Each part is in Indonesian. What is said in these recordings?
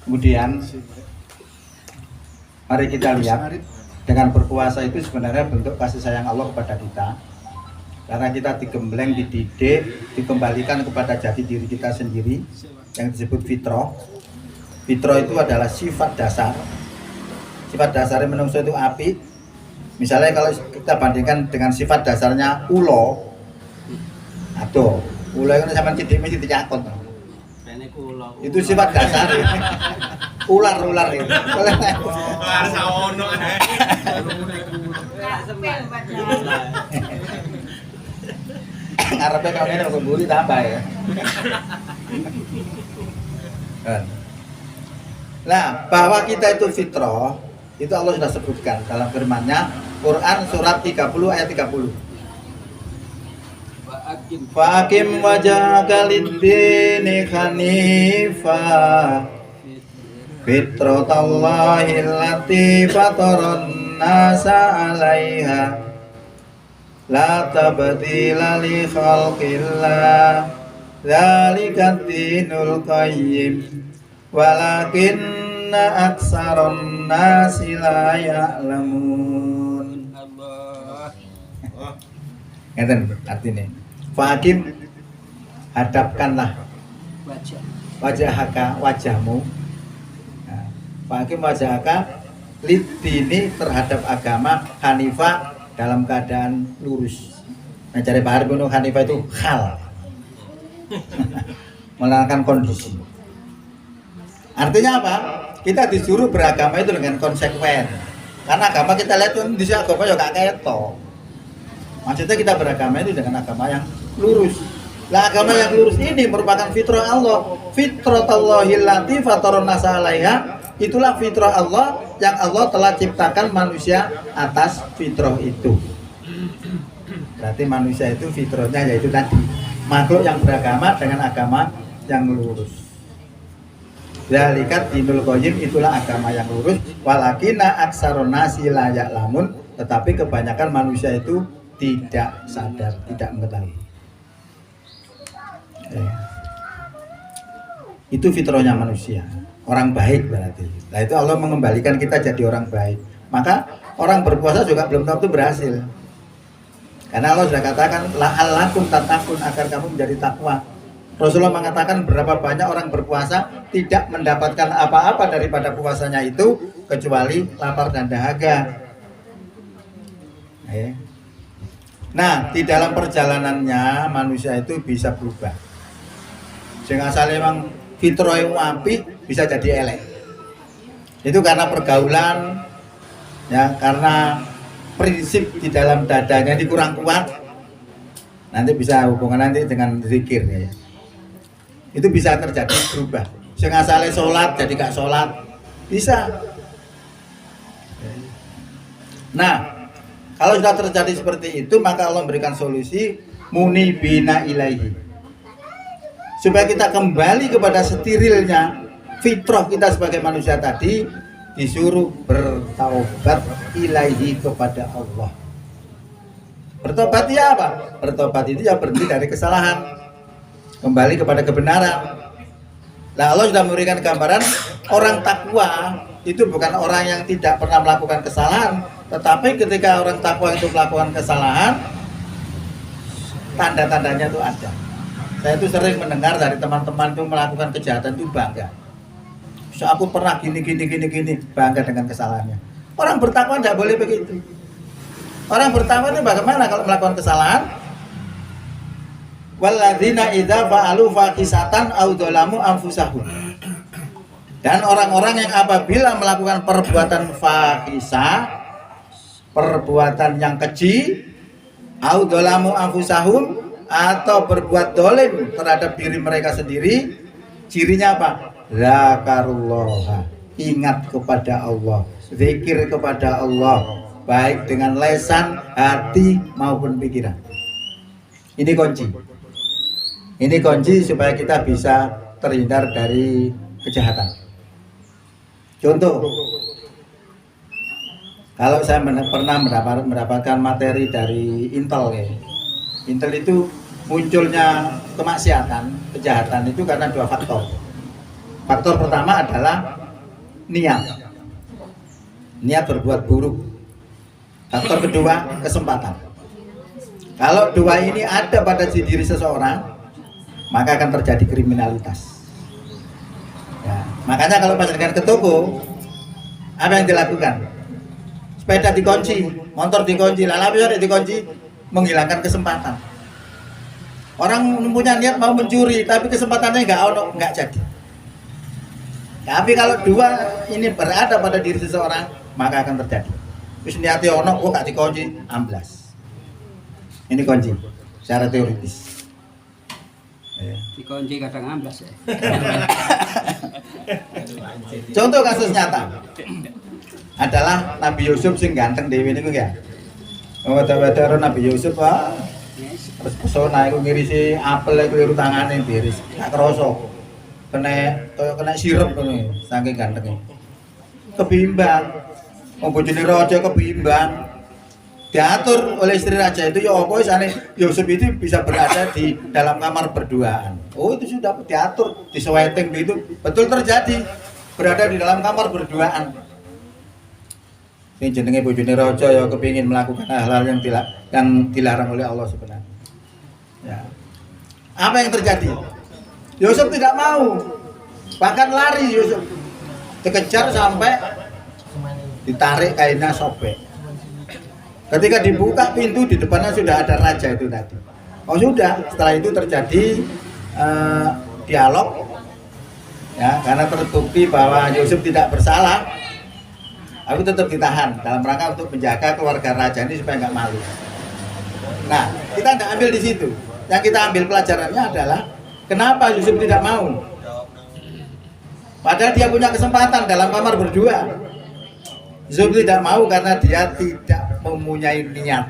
Kemudian mari kita lihat, dengan berpuasa itu sebenarnya bentuk kasih sayang Allah kepada kita. Karena kita digembleng, dididik, dikembalikan kepada jati diri kita sendiri yang disebut fitrah. Fitrah itu adalah sifat dasar. Sifat dasarnya manusia itu api. Misalnya kalau kita bandingkan dengan sifat dasarnya ulo, atau ulo itu sama cidik mesti dicakot. Itu sifat dasar. Ular itu. Ngarepnya kalau ini keburi tambah ya. Nah, bahwa kita itu fitrah, itu Allah sudah sebutkan dalam firman-Nya, Quran surat 30 ayat 30. Faqim wajhaka lid-dini hanifa fitratallahi allati fataran nasa 'alaiha la tabdila li khalqillah dzalika dinul qayyim walakinna aksaron nasi la ya'lamun. Ngeten artinya. Faqim, hadapkanlah wajahaka, wajahmu. Nah, faqim wajahaka lid-dini, terhadap agama, hanifah, dalam keadaan lurus. Nah, cari bahar bunuh hanifah itu hal. Menerangkan kondisi. Artinya apa? Kita disuruh beragama itu dengan konsekuen. Karena agama kita lihat di sini agama ya gak kayak to. Maksudnya kita beragama itu dengan agama yang lurus. Lah agama yang lurus ini merupakan fitrah Allah. Fitratallahi allati fataran nasa 'alaiha. Itulah fitrah Allah yang Allah telah ciptakan manusia atas fitrah itu. Berarti manusia itu fitrahnya yaitu tadi makhluk yang beragama dengan agama yang lurus. Dzalikat dinul qayyim, itulah agama yang lurus. Walakinna aksarun nasi la ya'lamun, tetapi kebanyakan manusia itu tidak sadar, tidak mengetahui. Itu fitrahnya manusia, orang baik berarti. Nah itu Allah mengembalikan kita jadi orang baik. Maka orang berpuasa juga belum tentu berhasil. Karena Allah sudah katakan la'allakum tattaqun, agar kamu menjadi takwa. Rasulullah mengatakan berapa banyak orang berpuasa tidak mendapatkan apa-apa daripada puasanya itu kecuali lapar dan dahaga. Nah, di dalam perjalanannya manusia itu bisa berubah. Sehingga asal memang fitrah yang apik bisa jadi elek. Itu karena pergaulan, ya, karena prinsip di dalam dadanya ini kurang kuat. Nanti bisa hubungan nanti dengan zikir, ya. Itu bisa terjadi berubah. Sehingga asal sholat jadi gak sholat, bisa. Nah, kalau sudah terjadi seperti itu, maka Allah memberikan solusi munibina ilaihi, supaya kita kembali kepada sterilnya fitrah kita sebagai manusia tadi, disuruh bertaubat ilaihi, kepada Allah. Bertobat ya apa? Bertobat itu ya berhenti dari kesalahan, kembali kepada kebenaran. Nah, Allah sudah memberikan gambaran orang takwa itu bukan orang yang tidak pernah melakukan kesalahan, tetapi ketika orang takwa itu melakukan kesalahan, tanda-tandanya itu ada. Saya itu sering mendengar dari teman-teman itu melakukan kejahatan itu bangga. So, aku pernah gini, bangga dengan kesalahannya. Orang bertakwa tidak boleh begitu. Orang bertakwa itu bagaimana kalau melakukan kesalahan? Walladzina idza fa'alu fahisatan aw dzalamu anfusahum. Dan orang-orang yang apabila melakukan perbuatan fahisah, perbuatan yang keji, aw dzalamu anfusahum, atau berbuat dolim terhadap diri mereka sendiri, cirinya apa? Zakarullah, ingat kepada Allah, zikir kepada Allah, baik dengan lesan, hati maupun pikiran. Ini kunci. Ini kunci supaya kita bisa terhindar dari kejahatan. Contoh, kalau saya pernah mendapatkan materi dari Intel, ya. Intel itu munculnya kemaksiatan, kejahatan itu karena dua faktor. Faktor pertama adalah niat. Niat berbuat buruk. Faktor kedua, kesempatan. Kalau dua ini ada pada diri seseorang, maka akan terjadi kriminalitas. Ya, makanya kalau panjenengan ke toko, apa yang dilakukan? Sepeda dikunci, motor dikunci, lalu ada dikunci, menghilangkan kesempatan. Orang punya niat mau mencuri, tapi kesempatannya nggak jadi. Tapi kalau dua ini berada pada diri seseorang, maka akan terjadi. Terus niatnya ono, gak dikunci, amblas. Ini kunci, secara teoritis. Dikunci kadang amblas ya. Contoh kasus nyata adalah Nabi Yusuf sing ganteng dewi niku ya. Weda-weda Nabi Yusuf terus pesona iku ngirisi apel iku liru tangane tiris. Gak kroso. Kena sirup ngono saking gantenge. Kebimbang. Wong bojone raja kebimbang. Diatur oleh istri raja itu ya apa isane Yusuf itu bisa berada di dalam kamar berduaan. Oh itu sudah diatur, diseweting begitu. Betul terjadi berada di dalam kamar berduaan. Ini jenenge bojone raja ya kepingin melakukan hal-hal yang dilarang oleh Allah sebenarnya. Ya. Apa yang terjadi? Yusuf tidak mau, bahkan lari Yusuf, dikejar sampai ditarik kainnya sobek. Ketika dibuka pintu di depannya sudah ada raja itu tadi. Oh sudah, setelah itu terjadi dialog, ya karena terbukti bahwa Yusuf tidak bersalah, aku tetap ditahan dalam rangka untuk menjaga keluarga raja ini supaya nggak malu. Nah, kita tidak ambil di situ. Yang kita ambil pelajarannya adalah kenapa Yusuf tidak mau? Padahal dia punya kesempatan dalam kamar berdua. Yusuf tidak mau karena dia tidak mempunyai niat.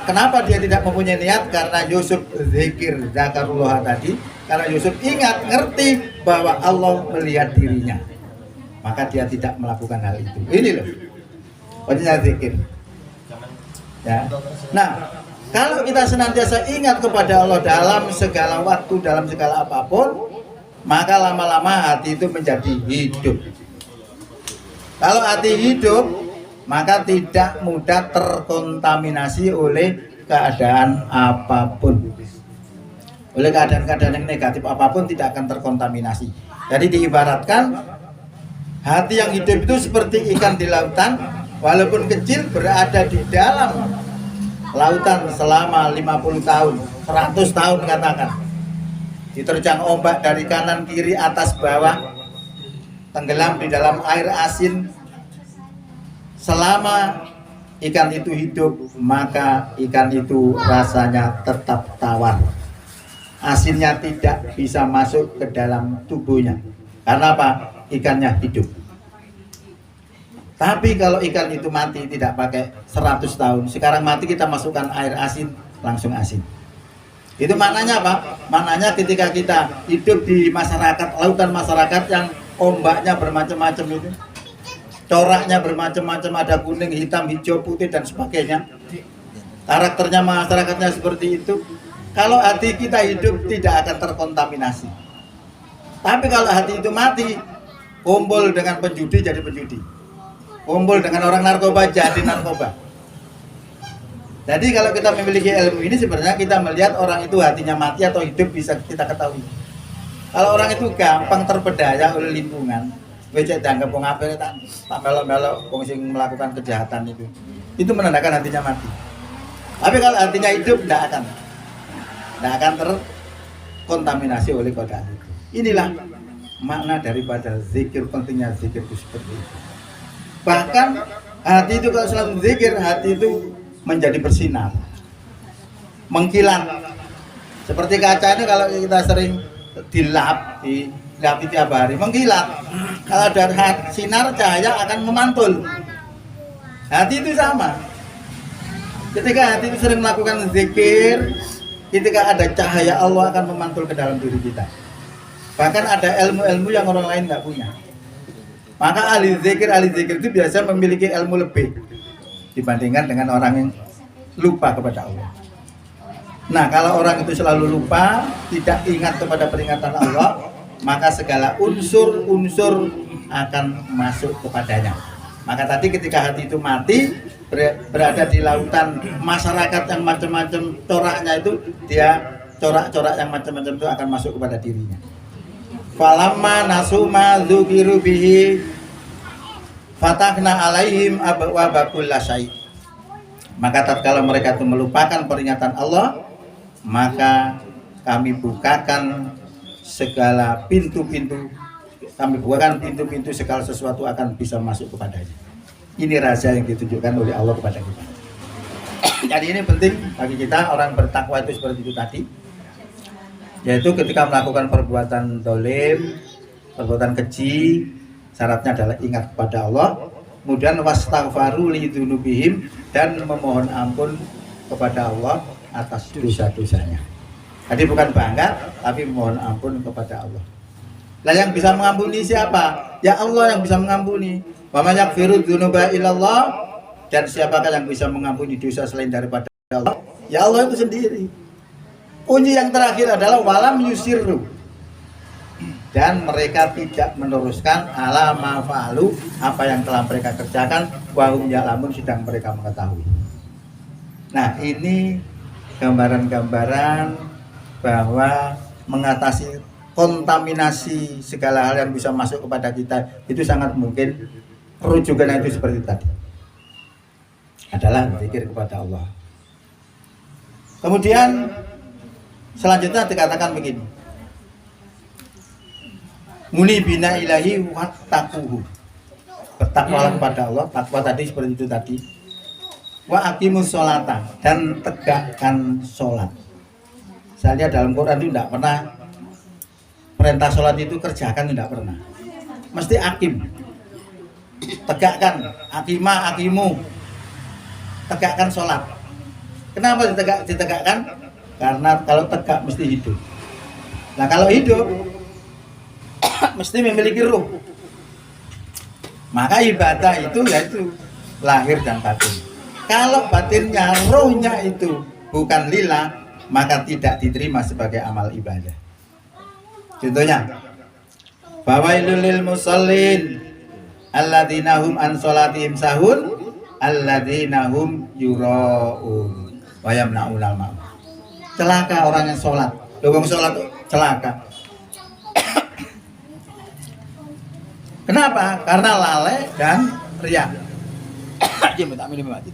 Kenapa dia tidak mempunyai niat? Karena Yusuf zikir zakarullah tadi. Karena Yusuf ingat, ngerti bahwa Allah melihat dirinya. Maka dia tidak melakukan hal itu. Ini loh, maksudnya zikir. Ya. Nah, kalau kita senantiasa ingat kepada Allah dalam segala waktu, dalam segala apapun, maka lama-lama hati itu menjadi hidup. Kalau hati hidup, maka tidak mudah terkontaminasi oleh keadaan apapun. Oleh keadaan-keadaan yang negatif apapun tidak akan terkontaminasi. Jadi diibaratkan hati yang hidup itu seperti ikan di lautan, walaupun kecil berada di dalam lautan selama 50 tahun, 100 tahun katakan. Diterjang ombak dari kanan kiri atas bawah, tenggelam di dalam air asin. Selama ikan itu hidup, maka ikan itu rasanya tetap tawar. Asinnya tidak bisa masuk ke dalam tubuhnya. Karena apa? Ikannya hidup. Tapi kalau ikan itu mati tidak pakai 100 tahun. Sekarang mati kita masukkan air asin, langsung asin. Itu maknanya apa? Maknanya ketika kita hidup di masyarakat, lautan masyarakat yang ombaknya bermacam-macam itu, coraknya bermacam-macam, ada kuning, hitam, hijau, putih dan sebagainya. Karakternya masyarakatnya seperti itu. Kalau hati kita hidup tidak akan terkontaminasi. Tapi kalau hati itu mati, kumpul dengan penjudi jadi penjudi, kumpul dengan orang narkoba jadi narkoba. Jadi kalau kita memiliki ilmu ini sebenarnya kita melihat orang itu hatinya mati atau hidup bisa kita ketahui. Kalau orang itu gampang terpedaya oleh lingkungan, becek dianggap wong apik tak melok-melok wong sing melakukan kejahatan itu menandakan hatinya mati. Tapi kalau hatinya hidup tidak akan terkontaminasi oleh godaan itu. Inilah makna daripada zikir, pentingnya zikir itu seperti itu. Bahkan hati itu kalau selalu zikir, hati itu menjadi bersinar, mengkilat. Seperti kaca ini kalau kita sering dilap tiap hari, mengkilat. Kalau ada sinar cahaya akan memantul. Hati itu sama. Ketika hati itu sering melakukan zikir, ketika ada cahaya Allah akan memantul ke dalam diri kita. Bahkan ada ilmu-ilmu yang orang lain nggak punya. Maka ahli zikir itu biasa memiliki ilmu lebih dibandingkan dengan orang yang lupa kepada Allah. Nah, kalau orang itu selalu lupa, tidak ingat kepada peringatan Allah, maka segala unsur-unsur akan masuk kepadanya. Maka tadi ketika hati itu mati, berada di lautan masyarakat yang macam-macam coraknya itu, dia corak-corak yang macam-macam itu akan masuk kepada dirinya. Falamma nasuma dzukiru bihi fatahna alaihim abwaaba kulli syai'. Maka tatkala mereka itu melupakan peringatan Allah, maka kami bukakan segala pintu-pintu, kami bukakan pintu-pintu segala sesuatu akan bisa masuk kepadanya. Ini rahasia yang ditunjukkan oleh Allah kepada kita. Jadi ini penting bagi kita orang bertakwa itu seperti itu tadi, yaitu ketika melakukan perbuatan dolim, perbuatan keji, syaratnya adalah ingat kepada Allah, kemudian wastaghfaru lidzunubihim, dan memohon ampun kepada Allah atas dosa-dosanya. Jadi bukan bangga, tapi mohon ampun kepada Allah. Lah yang bisa mengampuni siapa? Ya Allah yang bisa mengampuni. Wa may yaghfiru dzunuba illallah, dan siapakah yang bisa mengampuni dosa selain daripada Allah? Ya Allah itu sendiri. Kunci yang terakhir adalah walam yusirru, dan mereka tidak meneruskan ala ma fa'alu, apa yang telah mereka kerjakan, wa hum ya'lamun, sedang mereka mengetahui. Nah, ini gambaran-gambaran bahwa mengatasi kontaminasi segala hal yang bisa masuk kepada kita itu sangat mungkin. Rujukan itu seperti tadi adalah berzikir kepada Allah. Kemudian selanjutnya dikatakan begini, muni bina ilahi wattaquhu, bertakwalah kepada Allah. Takwa tadi seperti itu tadi. Wa aqimus sholata, dan tegakkan sholat. Saya lihat dalam Quran itu tidak pernah perintah sholat itu kerjakan, tidak pernah. Mesti akim, tegakkan, akimu, tegakkan sholat. Kenapa ditegakkan? Karena kalau tegak mesti hidup. Nah kalau hidup mesti memiliki ruh. Maka ibadah itu yaitu lahir dan batin. Kalau batinnya, rohnya itu bukan lillah, maka tidak diterima sebagai amal ibadah. Contohnya, fawailul lil musallin alladzina hum an sholatihim sahun alladzina hum yura'un wa yamna'unal ma'un. Celaka orang yang sholat. Wong sholat celaka. Kenapa? Karena lalai dan riya. Dia minta minum lagi.